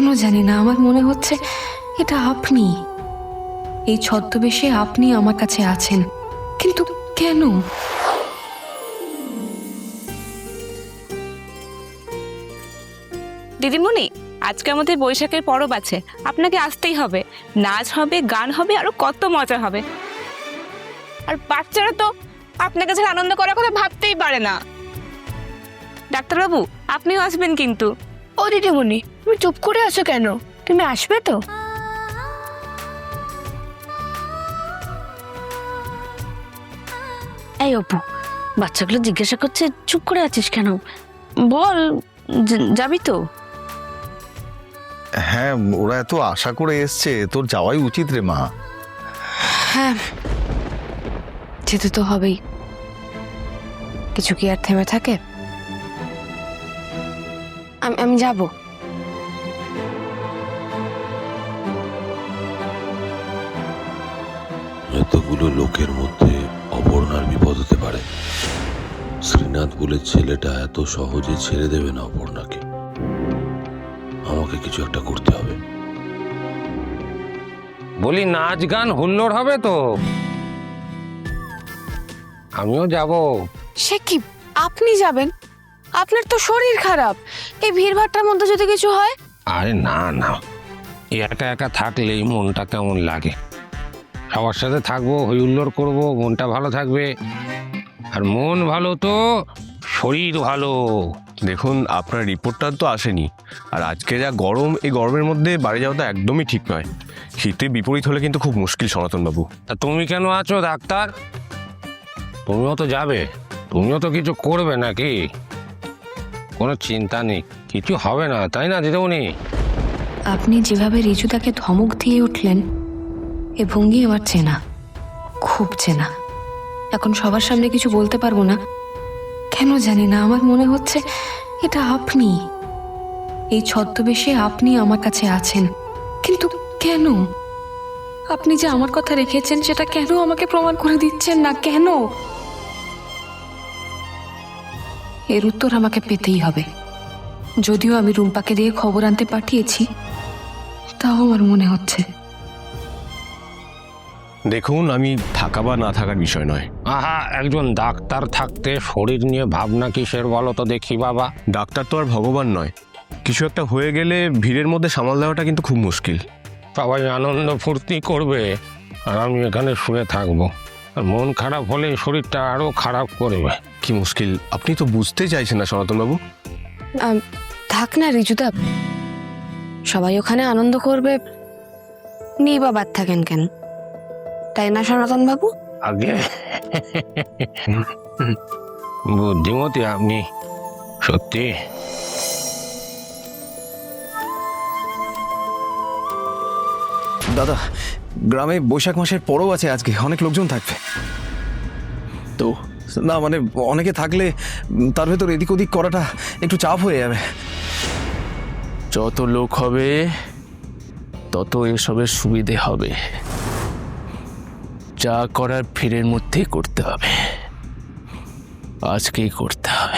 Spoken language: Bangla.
কেন জানি না আমার মনে হচ্ছে এটা আপনি। এই ছদ্মবেশে আপনি আমার কাছে আছেন, কিন্তু কেন? দিদিমণি, আজকে আমাদের বৈশাখের পরব আছে, আপনাকে আসতেই হবে। নাচ হবে, গান হবে, আরো কত মজা হবে। আর বাচ্চারা তো আপনাকে ছাড়া আনন্দ করার কথা ভাবতেই পারে না। ডাক্তারবাবু, আপনিও আসবেন কিন্তু। ও দিদিমণি, তুমি চুপ করে আছো কেন? তুমি আসবে তো? এই অপু, বাচ্চাগুলো জিজ্ঞাসা করছে চুপ করে আছিস কেন? বল, যাবি তো? হ্যাঁ, ওরা এত আশা করে এসছে, তোর যাওয়াই উচিত রে মা। হ্যাঁ, যেতে তো হবেই। কিছু কি আর থেমে থাকে? আমি যাব। এতগুলো লোকের মধ্যে অপর্ণার বিপদ হতে পারে। শ্রীনাথ বলে ছেলেটা এত সহজে ছেড়ে দেবে না অপর্ণাকে। আমাকে কিছু একটা করতে হবে। বলি, নাচ গান হুল্লোড় হবে তো? আমিও যাব। সে কি, আপনি যাবেন? আপনার তো শরীর খারাপ, এই ভিড়ভাট্টার মধ্যে যদি কিছু হয়। আরে না না, একা একা থাকলেই মনটা কেমন লাগে। সবার সাথে থাকবো, হই হুল্লোড় করবো, মনটা ভালো থাকবে। আর মন ভালো তো শরীর ভালো। দেখুন, আপনার রিপোর্টটা তো আসেনি, আর আজকে যা গরম, এই গরমের মধ্যে বাড়ি যাওয়াটা একদমই ঠিক নয়। শীতে বিপরীত হলে কিন্তু খুব মুশকিল সনাতনবাবু। তা তুমি কেন আছো ডাক্তার? তুমিও তো যাবে, তুমিও তো কিছু করবে নাকি? কোনো চিন্তা নেই, কিছু হবে না, তাই না দিদিমণি? আপনি যেভাবে রিজুদাকে ধমক দিয়ে উঠলেন, এ ভঙ্গি আমার চেনা, খুব চেনা। এখন সবার সামনে কিছু বলতে পারবো না, কেন জানি না আমার মনে হচ্ছে এটা আপনি। এই ছদ্মবেশে আপনি আমার কাছে আছেন, কিন্তু কেন? আপনি যে আমার কথা রেখেছেন সেটা কেন আমাকে প্রমাণ করে দিচ্ছেন না? কেন? এর উত্তর আমাকে পেতেই হবে। যদিও আমি রুম্পাকে দিয়ে খবর আনতে পাঠিয়েছি, তাও আমার মনে হচ্ছে। দেখুন, আমি থাকা বা না থাকার বিষয় নয়। আহা, একজন ডাক্তার থাকতে শরীর নিয়ে ভাবনা কিসের বলো তো দেখি বাবা? ডাক্তার তো আর ভগবান নয়। কিছু একটা হয়ে গেলে ভিড়ের মধ্যে সামাল দেওয়াটা কিন্তু খুব মুশকিল। সবাই আনন্দ ফুর্তি করবে আর আমি এখানে শুয়ে থাকবো। আর মন খারাপ হলে শরীরটা আরো খারাপ করবে। কি মুশকিল, আপনি তো বুঝতে চাইছেন না সনাতনবাবু। থাক না রিজুদা, সবাই ওখানে আনন্দ করবে, নিয়ে বা বাদ থাকেন কেন? তাই না সনাতন বাবু? আগে বুদ্ধিমতী আপনি, সত্যি। দাদা, গ্রামে বৈশাখ মাসের পরব আছে আজকে, অনেক লোকজন থাকবে তো। না মানে অনেকে থাকলে তার ভেতর এদিক ওদিক করাটা একটু চাপ হয়ে যাবে। যত লোক হবে তত এসবের সুবিধে হবে। যা করার ভিড়ের মধ্যেই করতে হবে, আজকেই করতে হবে।